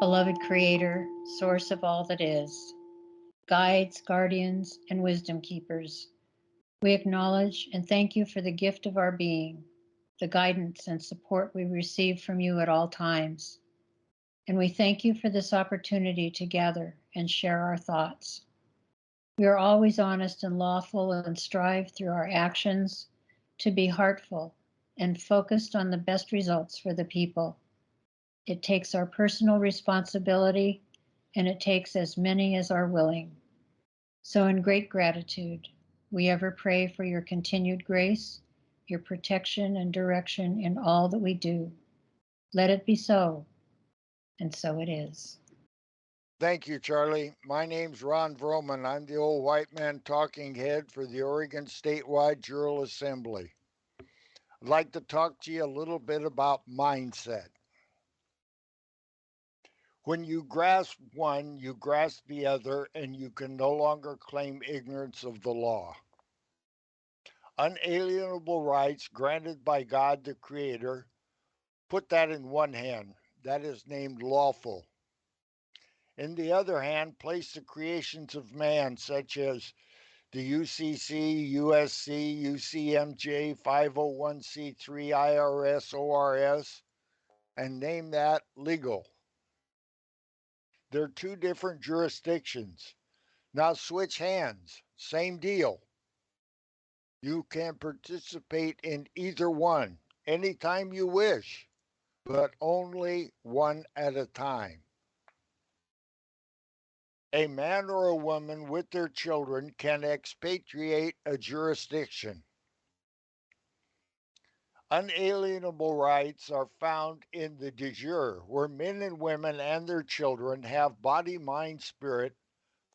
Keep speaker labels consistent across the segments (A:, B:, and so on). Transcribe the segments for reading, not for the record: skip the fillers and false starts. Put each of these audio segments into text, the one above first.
A: Beloved Creator, source of all that is, guides, guardians, and wisdom keepers, we acknowledge and thank you for the gift of our being, the guidance and support we receive from you at all times. And we thank you for this opportunity to gather and share our thoughts. We are always honest and lawful and strive through our actions to be heartful and focused on the best results for the people. It takes our personal responsibility, and it takes as many as are willing. So, in great gratitude, we ever pray for your continued grace, your protection and direction in all that we do. Let it be so, and so it is.
B: Thank you, Charlie. My name's Ron Vroman. I'm the old white man talking head for the Oregon Statewide Jural Assembly. I'd like to talk to you a little bit about mindset. When you grasp one, you grasp the other, and you can no longer claim ignorance of the law. Unalienable rights granted by God the Creator, put that in one hand. That is named lawful. In the other hand, place the creations of man, such as the UCC, USC, UCMJ, 501c3, IRS, ORS, and name that legal. They're two different jurisdictions. Now switch hands, same deal. You can participate in either one anytime you wish, but only one at a time. A man or a woman with their children can expatriate a jurisdiction. Unalienable rights are found in the de jure, where men and women and their children have body, mind, spirit,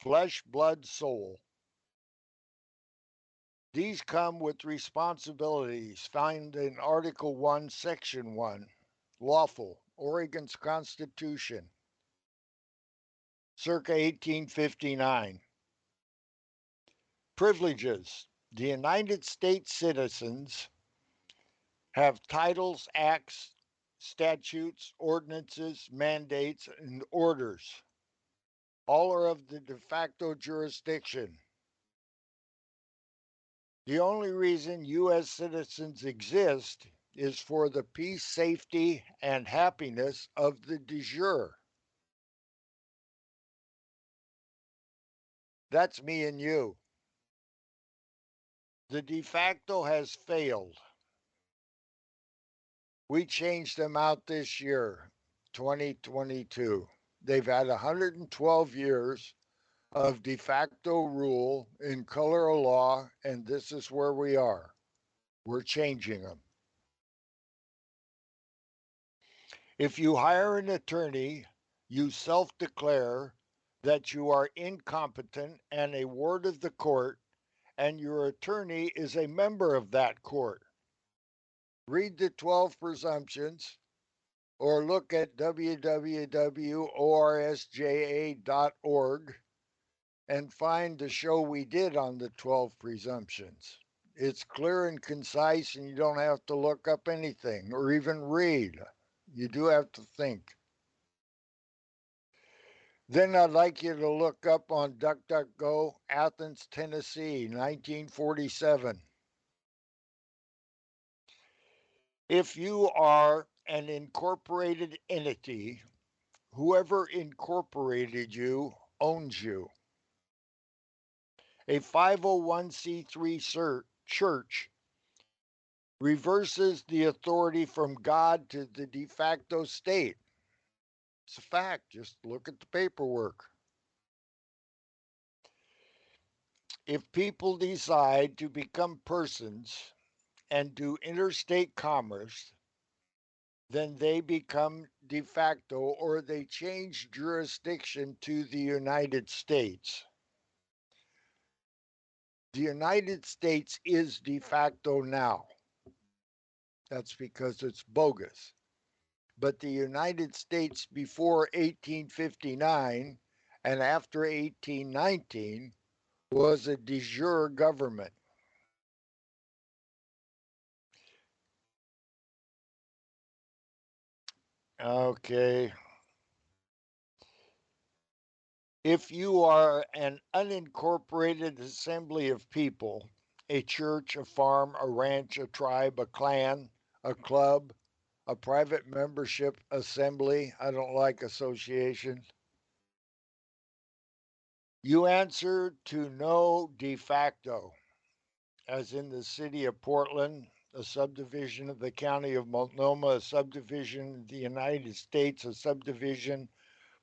B: flesh, blood, soul. These come with responsibilities found in Article 1, Section 1, lawful, Oregon's Constitution, circa 1859. Privileges. The United States citizens have titles, acts, statutes, ordinances, mandates, and orders. All are of the de facto jurisdiction. The only reason U.S. citizens exist is for the peace, safety, and happiness of the de jure. That's me and you. The de facto has failed. We changed them out this year, 2022. They've had 112 years of de facto rule in color of law, and this is where we are. We're changing them. If you hire an attorney, you self declare that you are incompetent and a ward of the court, and your attorney is a member of that court. Read the 12 presumptions or look at www.orsja.org and find the show we did on the 12 presumptions. It's clear and concise, and you don't have to look up anything or even read. You do have to think. Then I'd like you to look up on DuckDuckGo, Athens, Tennessee, 1947. If you are an incorporated entity, whoever incorporated you owns you. A 501c3 church reverses the authority from God to the de facto state. It's a fact. Just look at the paperwork. If people decide to become persons and do interstate commerce, then they become de facto or they change jurisdiction to the United States. The United States is de facto now. That's because it's bogus. But the United States before 1859 and after 1819 was a de jure government. Okay. If you are an unincorporated assembly of people, a church, a farm, a ranch, a tribe, a clan, a club, a private membership assembly, I don't like association, you answer to no de facto, as in the city of Portland, a subdivision of the county of Multnomah, a subdivision of the United States, a subdivision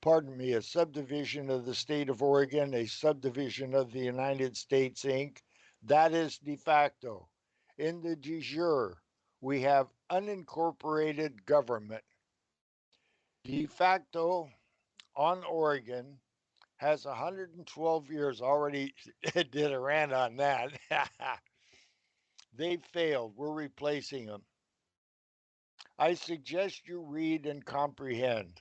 B: of the state of Oregon, a subdivision of the United States, Inc. That is de facto. In the de jure, we have unincorporated government. De facto on Oregon has 112 years already. Did a rant on that. They failed. We're replacing them. I suggest you read and comprehend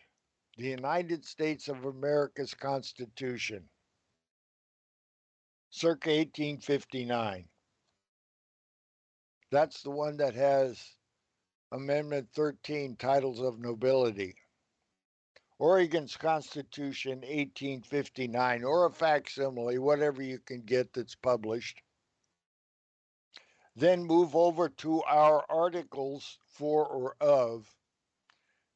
B: the United States of America's Constitution, circa 1859. That's the one that has Amendment 13, Titles of Nobility. Oregon's Constitution, 1859, or a facsimile, whatever you can get that's published. Then move over to our Articles for or of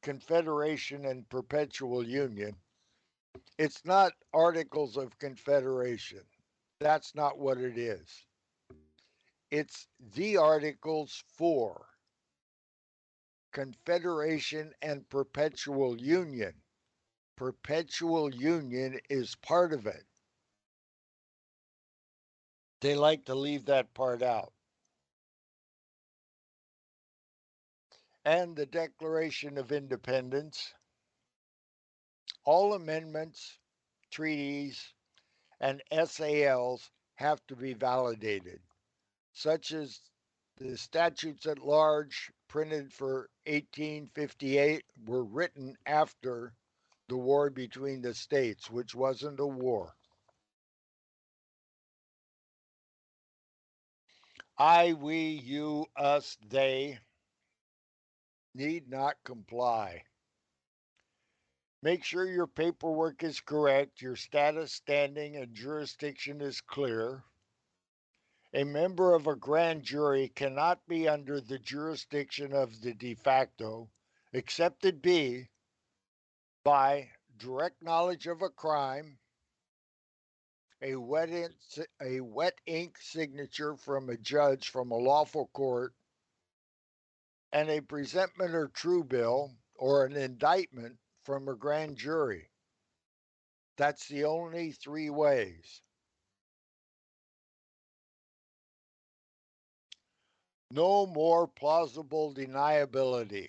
B: Confederation and Perpetual Union. It's not Articles of Confederation. That's not what it is. It's the Articles for Confederation and Perpetual Union. Perpetual Union is part of it. They like to leave that part out. And the Declaration of Independence. All amendments, treaties, and SALs have to be validated, such as the statutes at large printed for 1858 were written after the war between the states, which wasn't a war. I, we, you, us, they need not comply. Make sure your paperwork is correct, your status, standing, and jurisdiction is clear. A member of a grand jury cannot be under the jurisdiction of the de facto, except it be by direct knowledge of a crime, a wet ink signature from a judge from a lawful court, and a presentment or true bill or an indictment from a grand jury. That's the only three ways. No more plausible deniability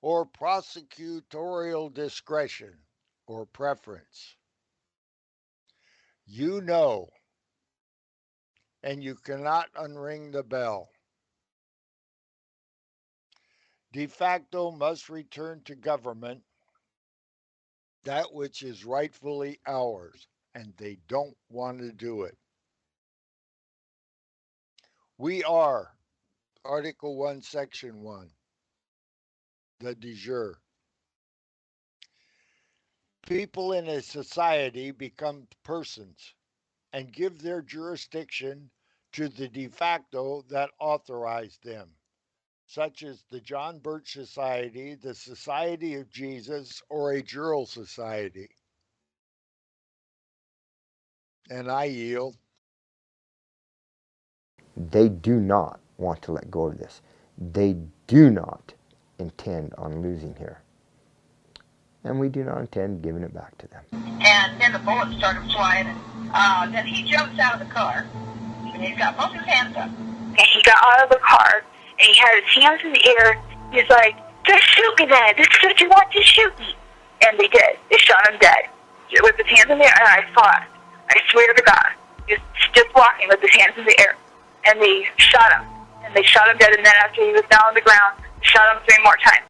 B: or prosecutorial discretion or preference. You know, and you cannot unring the bell. De facto must return to government that which is rightfully ours, and they don't want to do it. We are Article 1, Section 1, the de jure. People in a society become persons and give their jurisdiction to the de facto that authorized them, such as the John Birch Society, the Society of Jesus, or a Jural Society. And I yield.
C: They do not want to let go of this. They do not intend on losing here. And we do not intend giving it back to them.
D: And then the bullets started flying, and then he jumps out of the car, and he's got both his hands up. And he got out of the car, and he had his hands in the air. He's like, "Just shoot me then. This is what you want, to shoot me." And they did. They shot him dead. With his hands in the air, and I saw it. I swear to God. He was just walking with his hands in the air. And they shot him. And they shot him dead, and then after he was down on the ground, they shot him 3 more times.